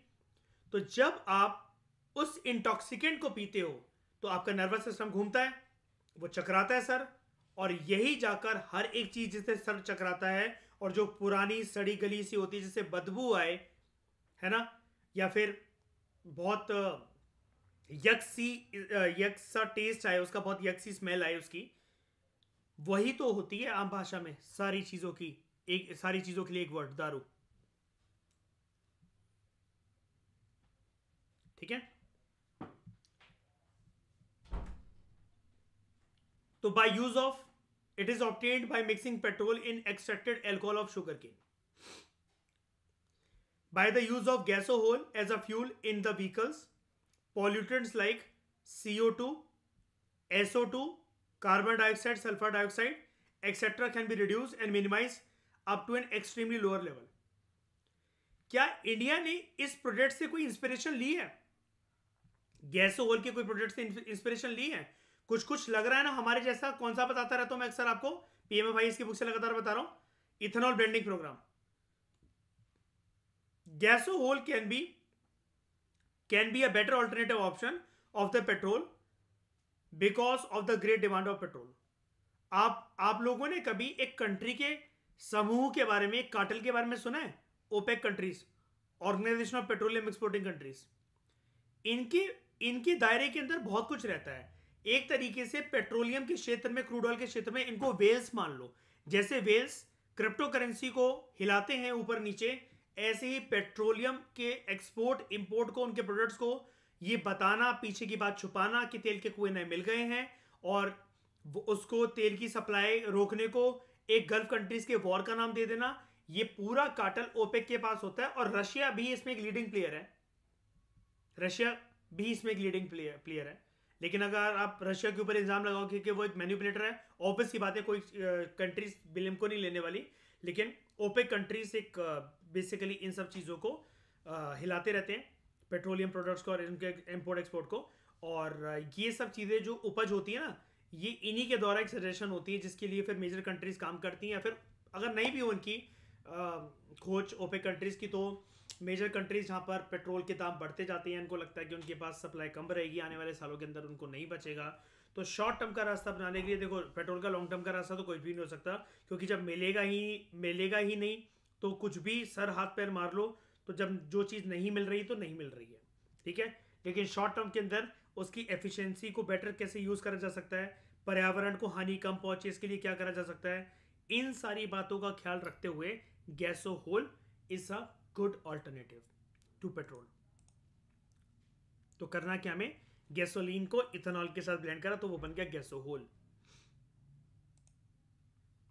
Speaker 1: तो जब आप उस इंटॉक्सिकेंट को पीते हो तो आपका नर्वस सिस्टम घूमता है, वो चकराता है सर, और यही जाकर हर एक चीज जिससे सर चकराता है और जो पुरानी सड़ी गली सी होती है जिससे बदबू आए, है ना, या फिर बहुत यक्सा टेस्ट आए उसका, बहुत यक्सी स्मेल आए उसकी, वही तो होती है आम भाषा में सारी चीजों की, एक सारी चीजों के लिए एक वर्ड, दारू। ठीक है, तो by use of, it is obtained by mixing petrol in extracted alcohol of sugar cane, by the use of gasohol as a fuel in the vehicles. Pollutants like CO2, SO2, carbon dioxide, sulfur dioxide, etc. can be reduced and minimized up to an extremely lower level. क्या इंडिया ने इस प्रोजेक्ट से कोई इंस्पिरेशन ली है? गैसोहोल के कोई प्रोजेक्ट से इंस्पिरेशन ली है? कुछ कुछ लग रहा है ना हमारे जैसा। कौन सा बताता रहता हूं मैं अक्सर आपको, पीएमएफआई की बुक से लगातार बता रहा हूं, ethanol blending program. Gasohol can be a better alternative option of the petrol because of the great demand of petrol. आप लोगों ने कभी एक कंट्री के समूह के बारे में, एक कार्टेल के बारे में सुना है? OPEC countries, organization of petroleum exporting countries. इनके दायरे के अंदर बहुत कुछ रहता है। एक तरीके से पेट्रोलियम के क्षेत्र में, क्रूड ऑयल के क्षेत्र में, इनको वेल्स मान लो। जैसे वेल्स क्रिप्टो करेंसी को हिलाते हैं ऊपर नीचे, ऐसे ही पेट्रोलियम के एक्सपोर्ट इंपोर्ट को, उनके प्रोडक्ट्स को ये बताना, पीछे की बात छुपाना कि तेल के कुएं नए मिल गए हैं, और उसको तेल की सप्लाई रोकने को एक गल्फ कंट्रीज के वॉर का नाम दे देना, ये पूरा कार्टेल ओपेक के पास होता है। और रशिया भी इसमें एक लीडिंग प्लेयर है, रशिया भी इसमें एक लीडिंग प्लेयर है। लेकिन अगर आप रशिया के ऊपर इल्जाम लगाओगे कि वो एक मैनिपुलेटर है, ऑब्वियस की बात है, कोई कंट्रीज ब्लेम को नहीं लेने वाली, लेकिन ओपेक कंट्रीज एक बेसिकली इन सब चीज़ों को हिलाते रहते हैं, पेट्रोलियम प्रोडक्ट्स को और इनके इंपोर्ट एक्सपोर्ट को। और ये सब चीज़ें जो उपज होती है ना, ये इन्हीं के द्वारा एक सजेशन होती है, जिसके लिए फिर मेजर कंट्रीज काम करती हैं। या फिर अगर नहीं भी हो उनकी खोज ओपेक कंट्रीज की, तो मेजर कंट्रीज जहाँ पर पेट्रोल के दाम बढ़ते जाते हैं, इनको लगता है कि उनके पास सप्लाई कम रहेगी आने वाले सालों के अंदर, उनको नहीं बचेगा, तो शॉर्ट टर्म का रास्ता बनाने के लिए, देखो पेट्रोल का लॉन्ग टर्म का रास्ता तो कुछ भी नहीं हो सकता, क्योंकि जब मिलेगा ही नहीं तो कुछ भी सर हाथ पैर मार लो, तो जब जो चीज़ नहीं मिल रही तो नहीं मिल रही है, ठीक है। लेकिन शॉर्ट टर्म के अंदर उसकी एफिशिएंसी को बेटर कैसे यूज़ करा जा सकता है, पर्यावरण को हानि कम पहुंचे इसके लिए क्या करा जा सकता है, इन सारी बातों का ख्याल रखते हुए gasohol is a good alternative to petrol. तो करना क्या, हमें गैसोलीन को इथेनॉल के साथ ब्लेंड करा तो वो बन गया गैसोहोल।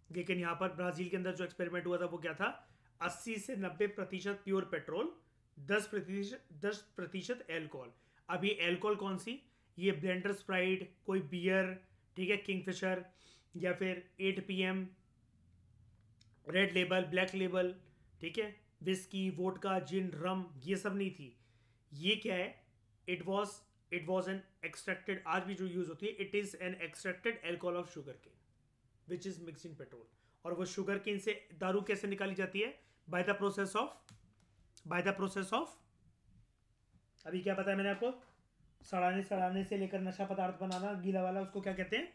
Speaker 1: लेकिन यहां पर ब्राजील के अंदर जो एक्सपेरिमेंट हुआ था वो क्या था, 80 से 90% प्योर पेट्रोल, 10% एल्कोहल। अब ये एल्कोहल कौन सी, ये ब्लेंडर स्प्राइट, कोई बियर, ठीक है, किंगफिशर, या फिर 8 PM, red label, black label, ठीक है, विस्की, वोडका, जिन, रम, ये सब नहीं थी। ये क्या है, इट वॉज एन एक्सट्रैक्टेड, आज भी जो यूज होती है, it is an extracted alcohol of sugar cane which is mix in petrol. और वो शुगर केन से दारू कैसे निकाली जाती है, बाय द प्रोसेस ऑफ अभी क्या पता है मैंने आपको, सड़ाने से लेकर नशा पदार्थ बनाना गीला वाला, उसको क्या कहते हैं,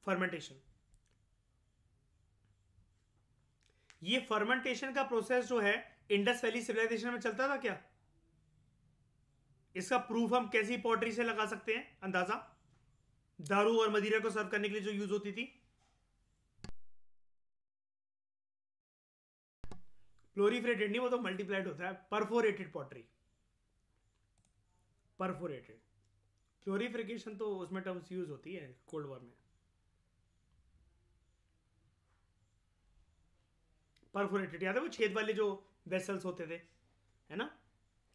Speaker 1: फर्मेंटेशन। ये फर्मेंटेशन का प्रोसेस जो है इंडस वैली सिविलाइजेशन में चलता था क्या? इसका प्रूफ हम कैसी पॉटरी से लगा सकते हैं अंदाजा? दारू और मदिरा को सर्व करने के लिए जो यूज होती थी, प्लोरीफरेटेड नहीं, वो तो मल्टीप्लाइड होता है, परफोरेटेड पॉटरी, परफोरेटेड। क्लोरीफिकेशन तो उसमें टर्म्स यूज होती है कोल्ड वॉर में। परफोरेटेड याद है, वो छेद वाले जो वेसल्स होते थे, है ना,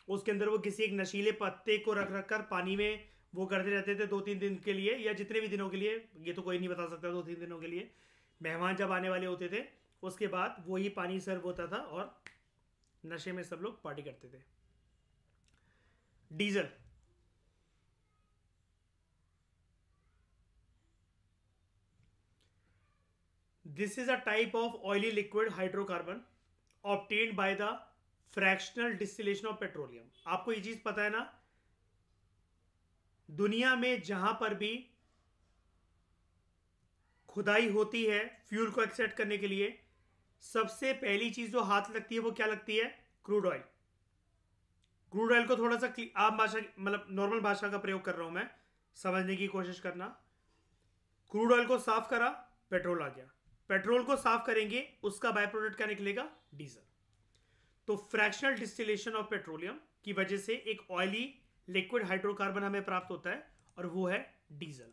Speaker 1: उसके अंदर वो किसी एक नशीले पत्ते को रख रख कर पानी में वो करते रहते थे 2-3 दिन के लिए, या जितने भी दिनों के लिए, ये तो कोई नहीं बता सकता, 2-3 दिनों के लिए मेहमान जब आने वाले होते थे, उसके बाद वही पानी सर्व होता था और नशे में सब लोग पार्टी करते थे। Diesel, this is a type of oily liquid hydrocarbon obtained by the fractional distillation of petroleum. आपको ये चीज पता है ना, दुनिया में जहां पर भी खुदाई होती है फ्यूल को एक्सट्रैक्ट करने के लिए, सबसे पहली चीज जो हाथ लगती है वो क्या लगती है? Crude oil. क्रूड ऑयल को थोड़ा सा आम भाषा, मतलब नॉर्मल भाषा का प्रयोग कर रहा हूं मैं, समझने की कोशिश करना। क्रूड ऑयल को साफ करा, पेट्रोल आ गया। पेट्रोल को साफ करेंगे, उसका बाय प्रोडक्ट क्या निकलेगा? डीजल। तो फ्रैक्शनल डिस्टिलेशन ऑफ पेट्रोलियम की वजह से एक ऑयली लिक्विड हाइड्रोकार्बन हमें प्राप्त होता है, और वो है डीजल।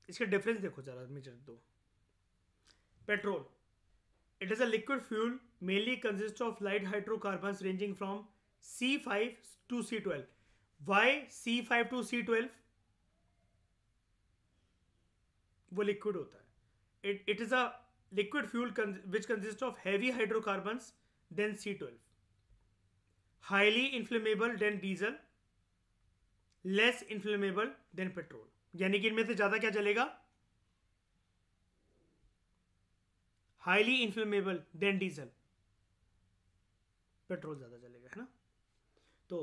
Speaker 1: इसके डिफरेंस देखो जरा, मीटर दो। Petrol, it is a liquid fuel mainly consists of light hydrocarbons ranging from C5 to C12. Why C5 to C12? वो लिक्विड होता है। It is a liquid fuel which consists of heavy hydrocarbons than C12, highly inflammable than diesel, less inflammable than petrol। यानी कि इनमें से ज्यादा क्या चलेगा? Highly inflammable than diesel, petrol ज्यादा चलेगा, है ना। तो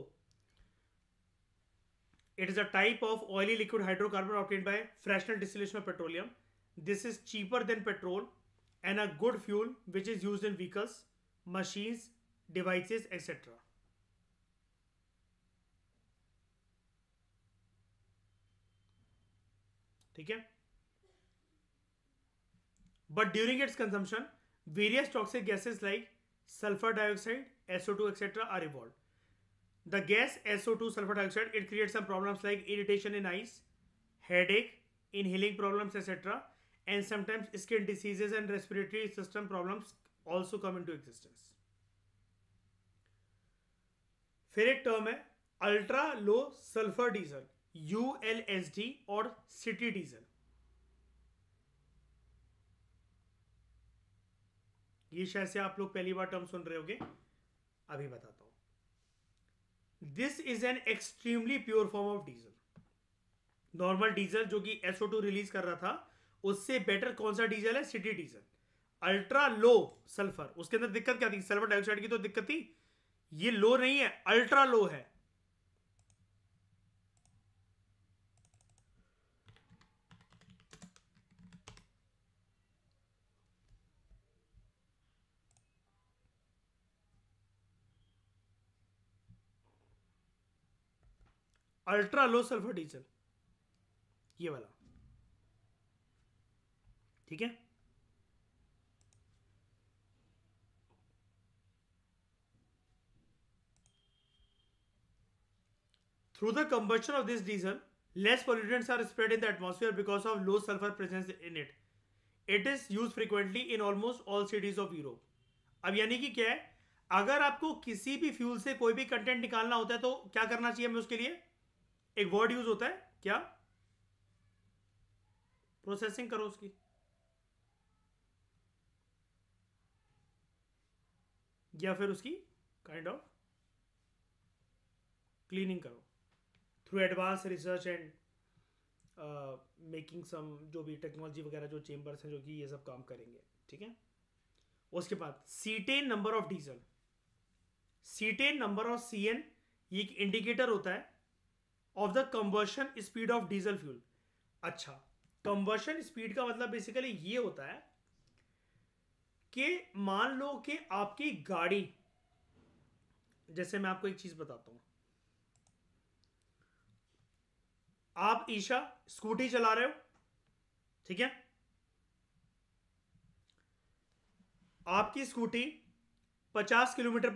Speaker 1: it is a type of oily liquid hydrocarbon obtained by fractional distillation of petroleum. This is cheaper than petrol and a good fuel which is used in vehicles, machines, devices etcetera. ठीक है। But during its consumption, various toxic gases like sulfur dioxide, SO2, etc. are evolved. The gas SO2, sulfur dioxide, it creates some problems like irritation in eyes, headache, inhaling problems, etc. And sometimes skin diseases and respiratory system problems also come into existence. फिर एक टर्म है ultra low sulphur diesel, ULSD और सिटी डीजल। ये शायद से आप लोग पहली बार टर्म सुन रहे होगे, अभी बताता हूं। This is an extremely pure form of diesel. Normal diesel जो कि SO2 रिलीज कर रहा था, उससे बेटर कौन सा डीजल है? City diesel. Ultra low sulphur, उसके अंदर दिक्कत क्या थी? सल्फर डाइऑक्साइड की तो दिक्कत थी, ये लो नहीं है, अल्ट्रा लो है। अल्ट्रा लो सल्फर डीजल, ये वाला, ठीक है। Through the combustion of this diesel, less pollutants are spread in the atmosphere because of low sulfur presence in it. It is used frequently in almost all cities of Europe. अब यानी कि क्या है, अगर आपको किसी भी फ्यूल से कोई भी कंटेंट निकालना होता है तो क्या करना चाहिए हमें उसके लिए? एक वर्ड यूज होता है क्या? प्रोसेसिंग करो उसकी, या फिर उसकी काइंड ऑफ क्लीनिंग करो through advance research and making some, जो भी टेक्नोलॉजी वगैरह जो चेम्बर्स हैं जो कि ये सब काम करेंगे, ठीक है। उसके बाद cetane number of diesel, cetane number of CN, ये एक इंडिकेटर होता है of the combustion speed of diesel fuel. अच्छा, कंबर्शन स्पीड का मतलब बेसिकली ये होता है कि मान लो कि आपकी गाड़ी, जैसे मैं आपको एक चीज बताता हूं, आप ईशा स्कूटी चला रहे हो, ठीक है, आपकी स्कूटी 50 किलोमीटर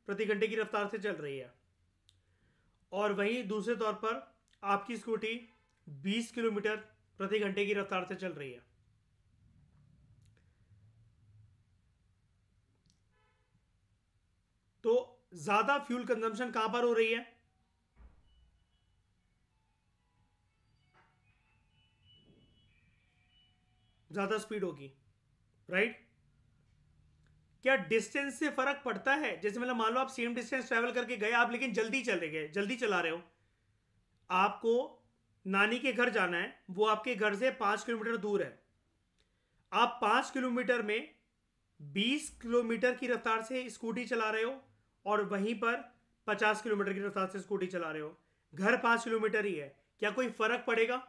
Speaker 1: प्रति घंटे की रफ्तार से चल रही है, और वहीं दूसरे तौर पर आपकी स्कूटी 20 किलोमीटर प्रति घंटे की रफ्तार से चल रही है। तो ज्यादा फ्यूल कंजम्पशन कहां पर हो रही है? ज्यादा स्पीड होगी, राइट। क्या डिस्टेंस से फर्क पड़ता है? जैसे मतलब मान लो आप सेम डिस्टेंस ट्रेवल करके गए आप, लेकिन जल्दी चले गए, जल्दी चला रहे हो, आपको नानी के घर जाना है, वो आपके घर से 5 किलोमीटर दूर है, आप 5 किलोमीटर में 20 किलोमीटर की रफ्तार से स्कूटी चला रहे हो, और वहीं पर 50 किलोमीटर की रफ्तार से स्कूटी चला रहे हो, घर 5 किलोमीटर ही है, क्या कोई फर्क पड़ेगा?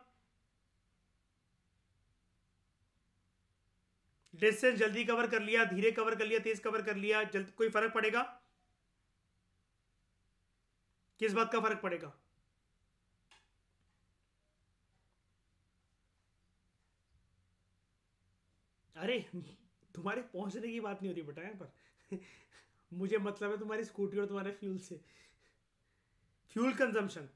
Speaker 1: डिस्टेंस जल्दी कवर कर लिया, धीरे कवर कर लिया, तेज कवर कर लिया, कोई फर्क पड़ेगा? किस बात का फर्क पड़ेगा? अरे तुम्हारे पहुंचने की बात नहीं हो रही बेटा यहाँ पर मुझे मतलब है तुम्हारी स्कूटी और तुम्हारे फ्यूल से, fuel consumption.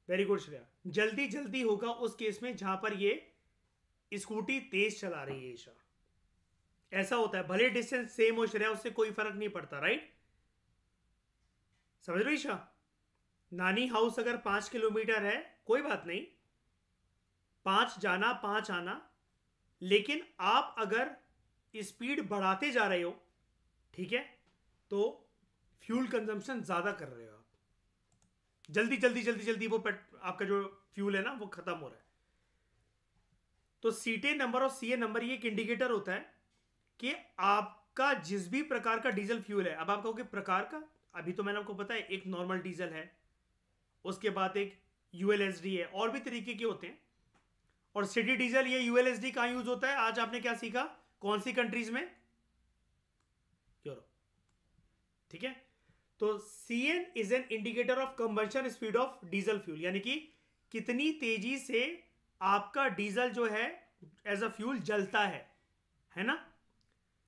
Speaker 1: Very good Shreya, जल्दी जल्दी होगा उस केस में जहां पर ये स्कूटी तेज चला रही है ईशा, ऐसा होता है, भले डिस्टेंस सेम हो श्रेया, उससे कोई फर्क नहीं पड़ता, राइट। समझ रहे हो ईशा? नानी हाउस अगर 5 किलोमीटर है कोई बात नहीं, 5 जाना 5 आना, लेकिन आप अगर स्पीड बढ़ाते जा रहे हो, ठीक है, तो फ्यूल कंजम्पशन ज्यादा कर रहे हो आप, जल्दी जल्दी जल्दी जल्दी वो आपका जो फ्यूल है ना वो खत्म हो रहा है। तो सीटे नंबर और सीए नंबर ये एक इंडिकेटर होता है कि आपका जिस भी प्रकार का डीजल फ्यूल है, अब आप कहोगे प्रकार का, अभी तो मैंने आपको पता है एक नॉर्मल डीजल है, उसके बाद एक यूएलएसडी है, और भी तरीके के होते हैं। और सिटी डीजल, ये यूएलएसडी कहां यूज होता है? आज आपने क्या सीखा, कौन सी कंट्रीज में? यूरोप, ठीक है। तो CN is an indicator of combustion speed of diesel fuel, यानी कि कितनी तेजी से आपका डीजल जो है एज अ फ्यूल जलता है ना।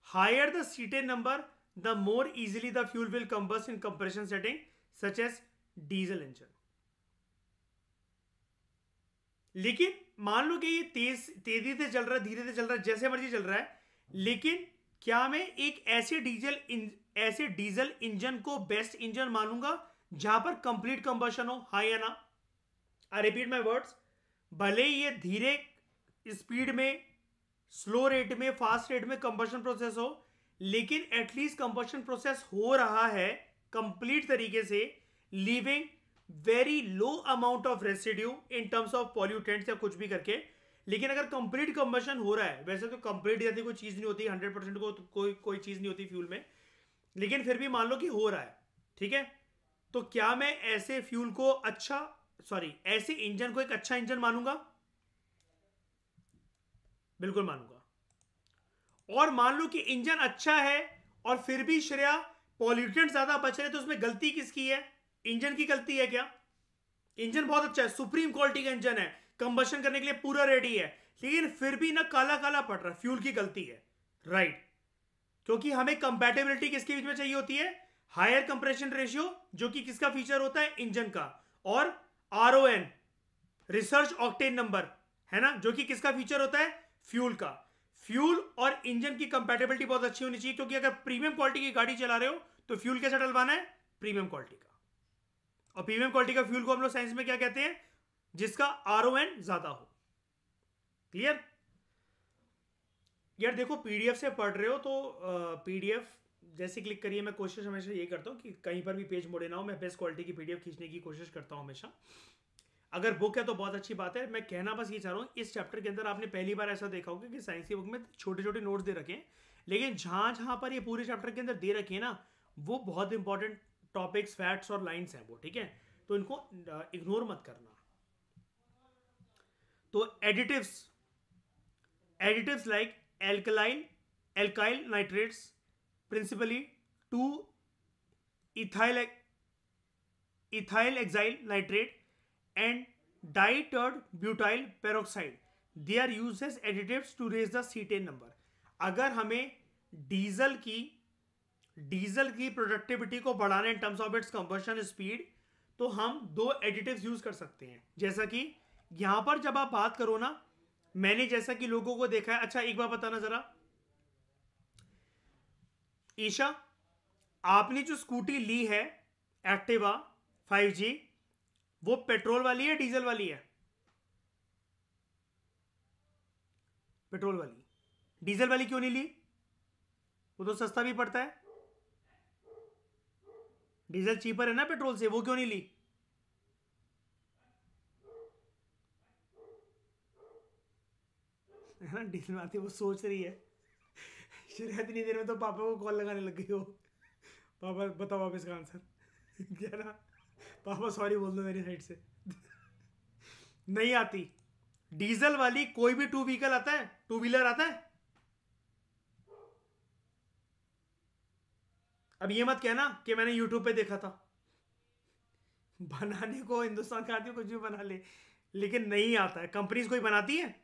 Speaker 1: Higher the cetane number the more easily the fuel will combust in compression setting such as diesel engine. लेकिन मान लो कि ये तेजी से चल रहा है, धीरे से चल रहा है, जैसे मर्जी चल रहा है, लेकिन क्या मैं एक ऐसे डीजल इंजन को बेस्ट इंजन मानूंगा जहां पर कंप्लीट कंबशन हो? हाँ या ना? आई रिपीट माई वर्ड्स, भले ये धीरे स्पीड में, स्लो रेट में, फास्ट रेट में कंबशन प्रोसेस हो, लेकिन एटलीस्ट कंबशन प्रोसेस हो रहा है कंप्लीट तरीके से, leaving very low amount of residue in terms of pollutants या कुछ भी करके। लेकिन अगर कंप्लीट कंबशन हो रहा है, वैसे तो कंप्लीट जैसी कोई चीज नहीं होती, 100% को तो कोई चीज नहीं होती फ्यूल में, लेकिन फिर भी मान लो कि हो रहा है, ठीक है, तो क्या मैं ऐसे फ्यूल को ऐसे इंजन को एक अच्छा इंजन मानूंगा? बिल्कुल मानूंगा। और मान लो कि इंजन अच्छा है और फिर भी श्रेया पॉल्यूटेंट ज्यादा बच रहे, तो उसमें गलती किसकी है? इंजन की गलती है क्या? इंजन बहुत अच्छा है, सुप्रीम क्वालिटी का इंजन है, कंबशन करने के लिए पूरा रेडी है, लेकिन फिर भी ना काला काला पड़ रहा है, फ्यूल की गलती है, राइट। क्योंकि हमें कंपैटिबिलिटी किसके बीच में चाहिए होती है? हायर कंप्रेशन रेशियो, जो कि किसका फीचर होता है? इंजन का। और RON, रिसर्च ऑक्टेन नंबर, है ना, जो कि किसका फीचर होता है? फ्यूल का। फ्यूल और इंजन की कंपैटिबिलिटी बहुत अच्छी होनी चाहिए, क्योंकि अगर प्रीमियम क्वालिटी की गाड़ी चला रहे हो तो फ्यूल कैसा डलवाना है, प्रीमियम क्वालिटी का। और प्रीमियम क्वालिटी का फ्यूल को हम लोग साइंस में क्या कहते हैं, जिसका RON ज्यादा हो। क्लियर? यार देखो, पीडीएफ से पढ़ रहे हो तो पीडीएफ जैसे क्लिक करिए। मैं कोशिश हमेशा ये करता हूँ कि कहीं पर भी पेज मोड़े ना हो, मैं बेस्ट क्वालिटी की पीडीएफ खींचने की कोशिश करता हूँ हमेशा। अगर बुक है तो बहुत अच्छी बात है। मैं कहना बस ये चाह रहा हूँ, इस चैप्टर के अंदर आपने पहली बार ऐसा देखा होगा कि साइंस की बुक में छोटे छोटे नोट्स दे रखे हैं, लेकिन जहाँ जहाँ पर ये पूरे चैप्टर के अंदर दे रखे हैं ना, वो बहुत इंपॉर्टेंट टॉपिक्स, फैक्ट्स और लाइन्स हैं वो, ठीक है? तो इनको इग्नोर मत करना। तो additives like alkyl nitrates, principally 2-ethyl ethyl nitrate and ditert-butyl peroxide, they are used as additives to raise the cetane number। अगर हमें डीजल की प्रोडक्टिविटी को बढ़ाना in terms of its combustion speed, तो हम दो एडिटिव्स यूज कर सकते हैं। जैसा कि यहां पर जब आप बात करो ना, मैंने जैसा कि लोगों को देखा है। अच्छा एक बार बताना जरा ईशा, आपने जो स्कूटी ली है एक्टिवा 5G, वो पेट्रोल वाली है डीजल वाली है? पेट्रोल वाली। डीजल वाली क्यों नहीं ली? वो तो सस्ता भी पड़ता है, डीजल चीपर है ना पेट्रोल से, वो क्यों नहीं ली? है ना, डीजल में आती है। वो सोच रही है शायद इतनी देर में तो पापा को कॉल लगाने लग गई हो। पापा बताओ आप इसका आंसर क्या ना? पापा सॉरी बोल दो मेरी साइड से। नहीं आती डीजल वाली। कोई भी टू व्हीकल आता है, टू व्हीलर आता है। अब ये मत कहना कि मैंने यूट्यूब पे देखा था। बनाने को हिंदुस्तान का आदमी कुछ भी बना ले, लेकिन नहीं आता है। कंपनीज कोई बनाती है?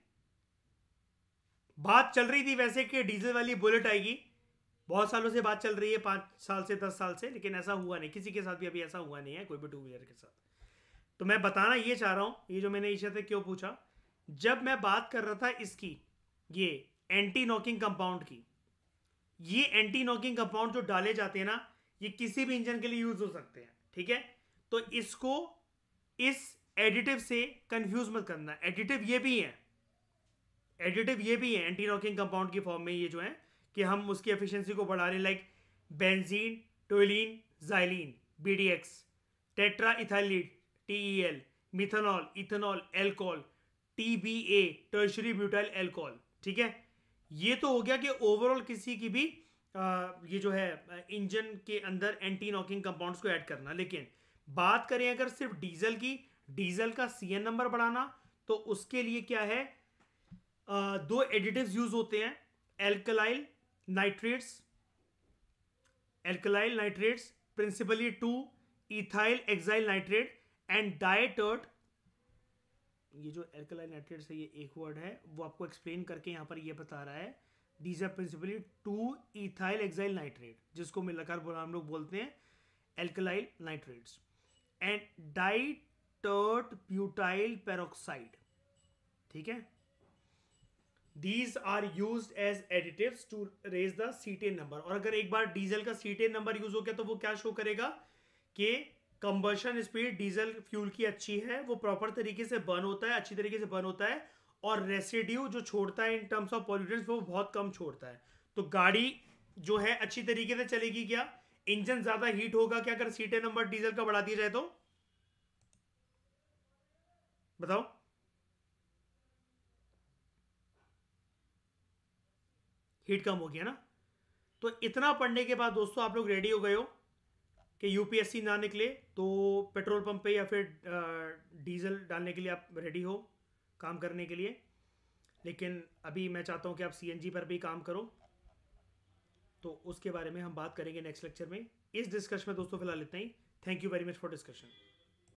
Speaker 1: बात चल रही थी वैसे कि डीजल वाली बुलेट आएगी, बहुत सालों से बात चल रही है, 5 साल से 10 साल से, लेकिन ऐसा हुआ नहीं। किसी के साथ भी अभी ऐसा हुआ नहीं है, कोई भी टू व्हीलर के साथ। तो मैं बताना ये चाह रहा हूं, ये जो मैंने ईशा से क्यों पूछा, जब मैं बात कर रहा था इसकी, ये एंटी नॉकिंग कंपाउंड की, ये एंटी नॉकिंग कंपाउंड जो डाले जाते हैं ना, ये किसी भी इंजन के लिए यूज हो सकते हैं, ठीक है? तो इसको इस एडिटिव से कंफ्यूज मत करना। एडिटिव ये भी है, एंटी नॉकिंग कंपाउंड की फॉर्म में, ये जो है कि हम उसकी एफिशिएंसी को बढ़ा रहे हैं, like benzene, toluene, xylene, BDX, tetra ethyl lead, TEL, methanol, ethanol, alcohol, TBA, tertiary butyl alcohol, ठीक है? ये तो हो गया कि ओवरऑल किसी की भी ये जो है इंजन के अंदर एंटी नॉकिंग कंपाउंड्स को ऐड करना। लेकिन बात करें अगर सिर्फ डीजल की, डीजल का CN नंबर बढ़ाना, तो उसके लिए क्या है, दो एडिटिव्स यूज होते हैं, alkyl nitrates principally 2-ethyl hexyl nitrate and ditert. ये जो एल्कलाइल नाइट्रेट्स है, ये एक वर्ड है, वो आपको एक्सप्लेन करके यहाँ पर ये बता रहा है, these are principally 2-ethyl hexyl nitrate, जिसको मिलकर हम लोग बोलते हैं alkyl nitrates, and ditert butyl peroxide, ठीक है? These are used as additives to raise the cetane number। और अगर एक बार डीजल का सीटेन नंबर यूज हो गया तो वो क्या शो करेगा कि कंबशन स्पीड डीजल फ्यूल की अच्छी है, वो प्रॉपर तरीके से बर्न होता है, अच्छी तरीके से बर्न होता है, और रेसिड्यू जो छोड़ता है इन टर्म्स ऑफ पॉल्यूटेंट्स वो बहुत कम छोड़ता है। तो गाड़ी जो है अच्छी तरीके से चलेगी। क्या इंजन ज्यादा हीट होगा क्या अगर सीटेन नंबर डीजल का बढ़ा दिया जाए तो? बताओ। हीट कम हो गया ना? तो इतना पढ़ने के बाद दोस्तों आप लोग रेडी हो गए हो कि यूपीएससी ना निकले तो पेट्रोल पंप पे या फिर डीजल डालने के लिए आप रेडी हो काम करने के लिए। लेकिन अभी मैं चाहता हूं कि आप सीएनजी पर भी काम करो, तो उसके बारे में हम बात करेंगे नेक्स्ट लेक्चर में। इस डिस्कशन में दोस्तों फिलहाल इतना ही। Thank you very much for discussion.